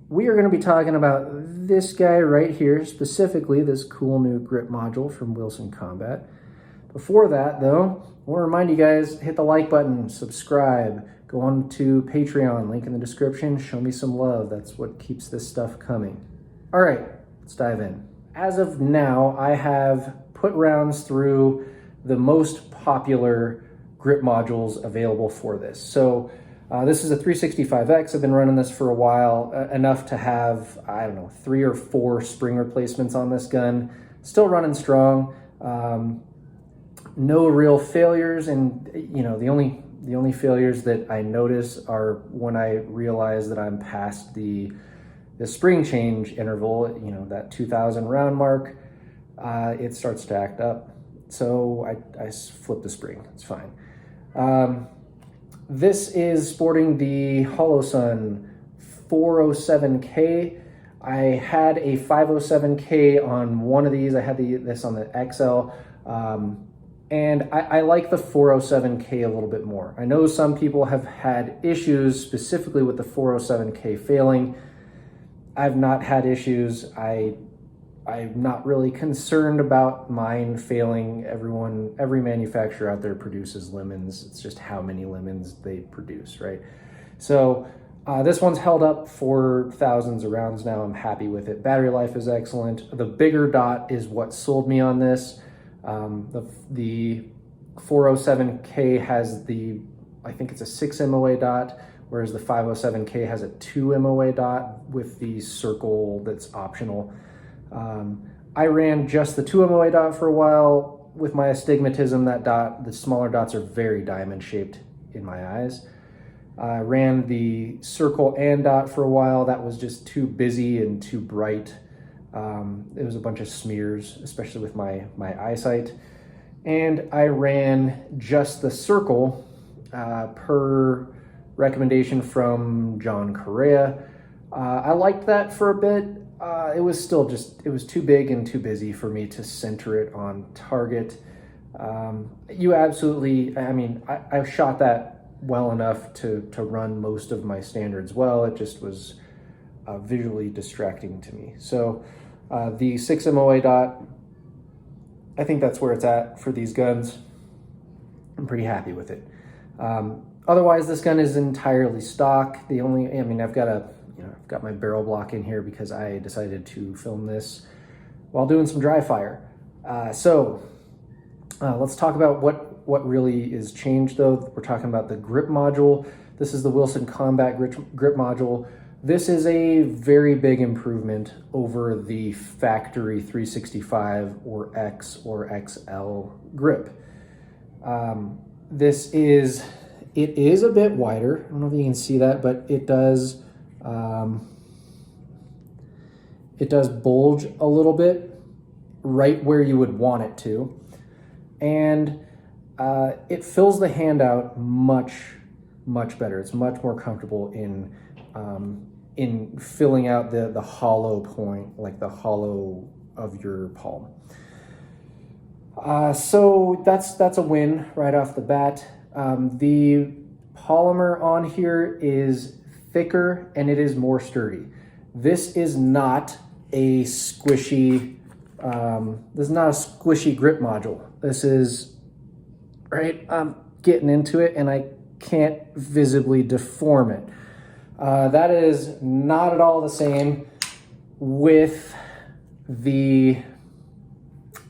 we are going to be talking about this guy right here, specifically this cool new grip module from Wilson Combat. Before that, though, I want to remind you guys, hit the like button, subscribe, go on to Patreon, link in the description, show me some love. That's what keeps this stuff coming. All right, let's dive in. As of now, I have put rounds through the most popular grip modules available for this. So this is a 365X. I've been running this for a while, enough to have, I don't know, 3 or 4 spring replacements on this gun. Still running strong. No real failures, and you know, the only failures that I notice are when I realize that I'm past the spring change interval, you know, that 2,000 round mark. It starts to act up. So I flip the spring, it's fine. This is sporting the Holosun 407K. I had a 507K on one of these. I had this on the XL. And I like the 407K a little bit more. I know some people have had issues specifically with the 407K failing. I've not had issues. I'm not really concerned about mine failing. Every manufacturer out there produces lemons. It's just how many lemons they produce, right? So this one's held up for thousands of rounds now. I'm happy with it. Battery life is excellent. The bigger dot is what sold me on this. The 407K has I think it's a 6 MOA dot, whereas the 507K has a 2 MOA dot with the circle that's optional. I ran just the 2 MOA dot for a while. With my astigmatism, the smaller dots are very diamond shaped in my eyes. I ran the circle and dot for a while. That was just too busy and too bright. It was a bunch of smears, especially with my eyesight. And I ran just the circle per recommendation from John Correa. I liked that for a bit. It was still it was too big and too busy for me to center it on target. You absolutely, I mean, I shot that well enough to run most of my standards well. It just was visually distracting to me. So the 6 MOA dot, I think that's where it's at for these guns. I'm pretty happy with it. Otherwise, this gun is entirely stock. I've got my barrel block in here because I decided to film this while doing some dry fire. Let's talk about what really is changed though. We're talking about the grip module. This is the Wilson Combat grip module. This is a very big improvement over the factory 365 or X or XL grip. It is a bit wider. I don't know if you can see that, but it does bulge a little bit right where you would want it to. And it fills the hand out much better. It's much more comfortable in filling out the hollow point, like the hollow of your palm. So that's a win right off the bat. The polymer on here is thicker and it is more sturdy. This is not a squishy grip module. This is, right, I'm getting into it and I can't visibly deform it. That is not at all the same with the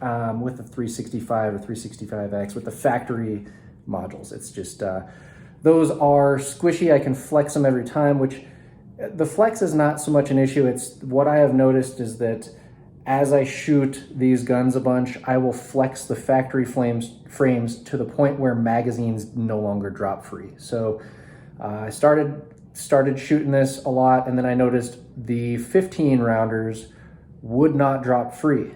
365 or 365X, with the factory modules. It's just, those are squishy. I can flex them every time, which the flex is not so much an issue. It's what I have noticed is that as I shoot these guns a bunch, I will flex the factory frames to the point where magazines no longer drop free. So I started shooting this a lot, and then I noticed the 15 rounders would not drop free.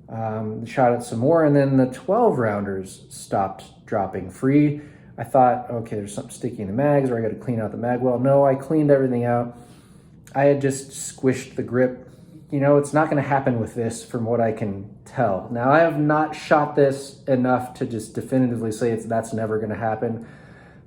Shot it some more, and then the 12 rounders stopped dropping free. I thought, okay, there's something sticky in the mags, or I got to clean out the mag well. No, I cleaned everything out. I had just squished the grip. You know, it's not going to happen with this from what I can tell. Now, I have not shot this enough to just definitively say that's never going to happen,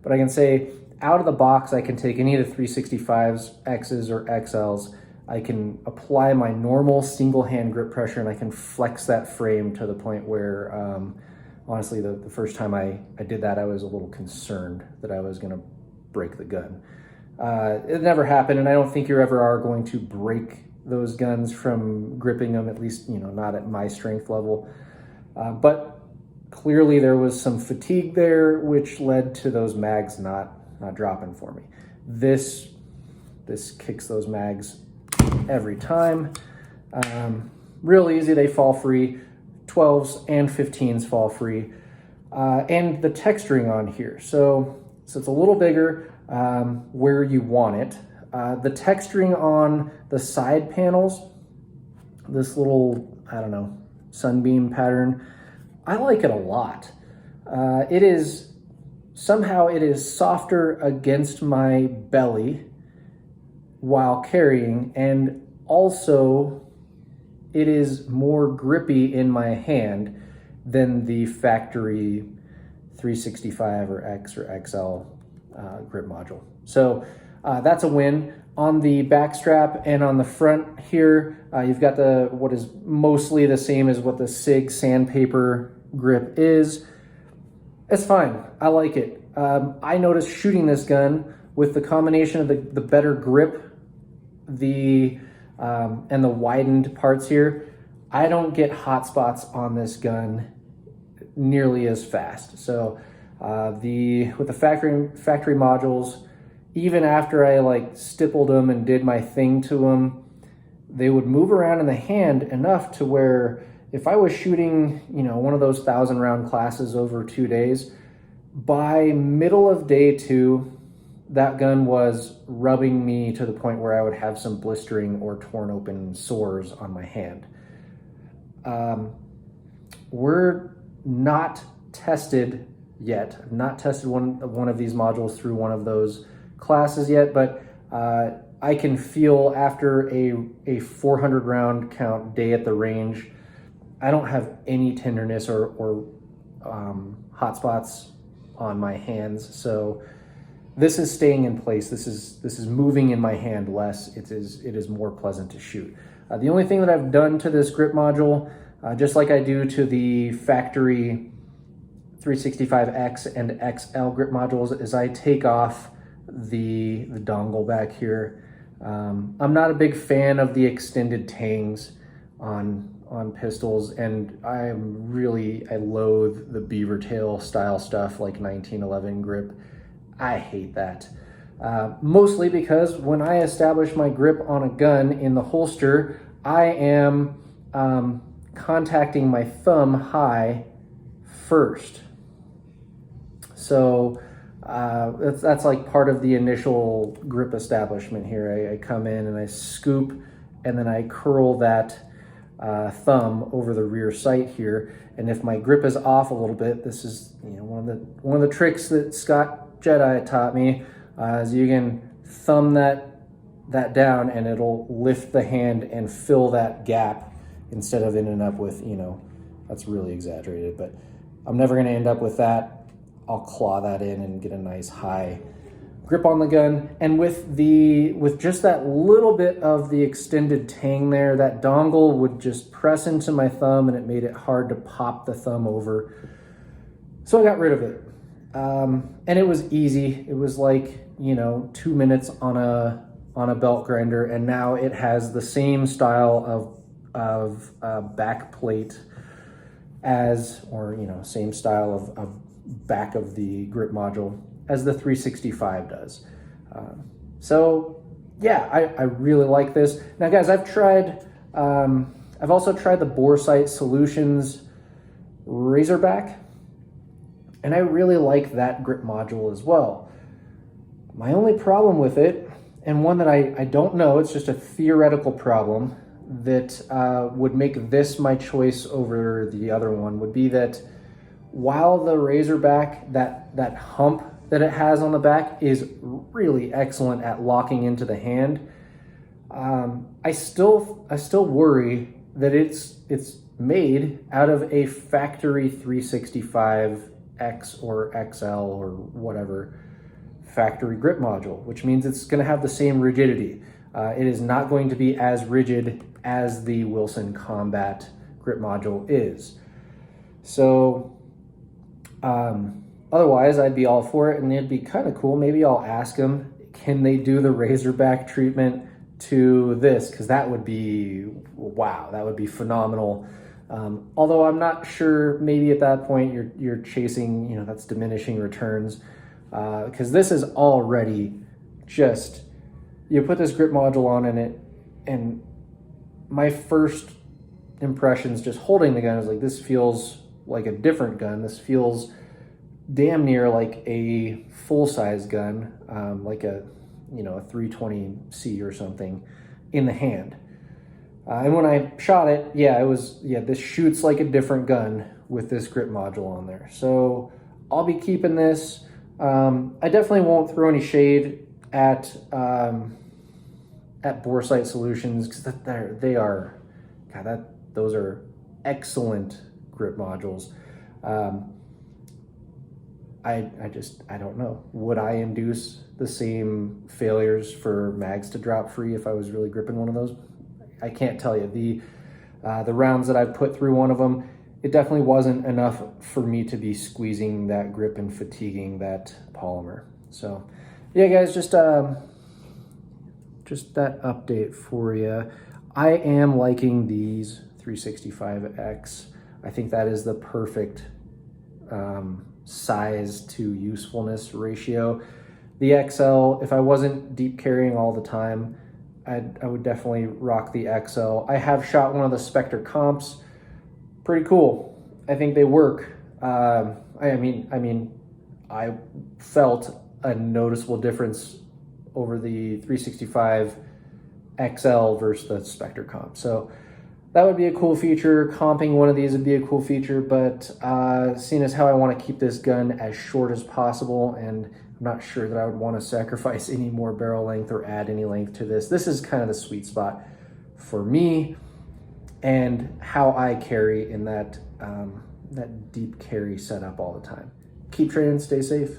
but I can say out of the box, I can take any of the 365s, X's, or XLs. I can apply my normal single hand grip pressure and I can flex that frame to the point where, honestly, the first time I did that, I was a little concerned that I was gonna break the gun. It never happened, and I don't think you ever are going to break those guns from gripping them, at least, not at my strength level. But clearly there was some fatigue there, which led to those mags not dropping for me. This kicks those mags every time. Real easy, they fall free. 12s and 15s fall free. And the texturing on here. So it's a little bigger where you want it. The texturing on the side panels, this little, sunbeam pattern, I like it a lot. It is softer against my belly while carrying, and also it is more grippy in my hand than the factory 365 or X or XL grip module. So that's a win. On the back strap and on the front here, you've got what is mostly the same as what the SIG sandpaper grip is. It's fine, I like it. I noticed shooting this gun with the combination of the better grip, and the widened parts here, I don't get hot spots on this gun nearly as fast. So with the factory modules, even after I stippled them and did my thing to them, they would move around in the hand enough to where if I was shooting, one of those 1,000 round classes over 2 days, by middle of day 2, that gun was rubbing me to the point where I would have some blistering or torn open sores on my hand. We're not tested yet. I've not tested one of these modules through one of those classes yet, but I can feel after a 400 round count day at the range, I don't have any tenderness or hot spots on my hands. So this is staying in place. This is moving in my hand less. It is more pleasant to shoot. The only thing that I've done to this grip module, just like I do to the factory 365X and XL grip modules, is I take off the dongle back here. I'm not a big fan of the extended tangs on pistols, and I loathe the beaver tail style stuff like 1911 grip. I hate that. Mostly because when I establish my grip on a gun in the holster, I am contacting my thumb high first. So that's like part of the initial grip establishment here. I come in and I scoop, and then I curl that thumb over the rear sight here. And if my grip is off a little bit, this is one of the tricks that Scott Jedi taught me, is you can thumb that down and it'll lift the hand and fill that gap instead of ending up with, that's really exaggerated, but I'm never going to end up with that. I'll claw that in and get a nice high grip on the gun. And with just that little bit of the extended tang there, that dongle would just press into my thumb and it made it hard to pop the thumb over. So I got rid of it. And it was easy. It was 2 minutes on a belt grinder, and now it has the same style of back plate same style of back of the grip module as the 365 does. So yeah, I really like this. Now guys, I've also tried the Boresight Solutions Razorback, and I really like that grip module as well. My only problem with it, and one that I don't know, it's just a theoretical problem that would make this my choice over the other one, would be that while the Razorback, that hump that it has on the back is really excellent at locking into the hand, I still worry that it's made out of a factory 365X or XL or whatever factory grip module, which means it's going to have the same rigidity. It is not going to be as rigid as the Wilson Combat grip module is. So otherwise, I'd be all for it, and it'd be kind of cool. Maybe I'll ask them, can they do the Razorback treatment to this? Because that would be, wow, that would be phenomenal. Although I'm not sure, maybe at that point you're chasing, you know, that's diminishing returns. Because this is already just, you put this grip module on in it, and my first impressions just holding the gun is like, this feels like a different gun. This feels damn near like a full-size gun, like a, you know, a 320C or something in the hand. And when I shot it, this shoots like a different gun with this grip module on there. So I'll be keeping this. I definitely won't throw any shade at Boresight Solutions, because those are excellent grip modules. I don't know. Would I induce the same failures for mags to drop free if I was really gripping one of those? I can't tell you. The rounds that I've put through one of them, it definitely wasn't enough for me to be squeezing that grip and fatiguing that polymer. So yeah, guys, just that update for you. I am liking these 365X. I think that is the perfect size to usefulness ratio. The XL, if I wasn't deep carrying all the time, I would definitely rock the XL. I have shot one of the Spectre comps. Pretty cool. I think they work. I mean, I felt a noticeable difference over the 365 XL versus the Spectre comp. So that would be a cool feature. Comping one of these would be a cool feature, but seeing as how I want to keep this gun as short as possible, and I'm not sure that I would want to sacrifice any more barrel length or add any length to this. This is kind of the sweet spot for me and how I carry in that, that deep carry setup all the time. Keep training, stay safe.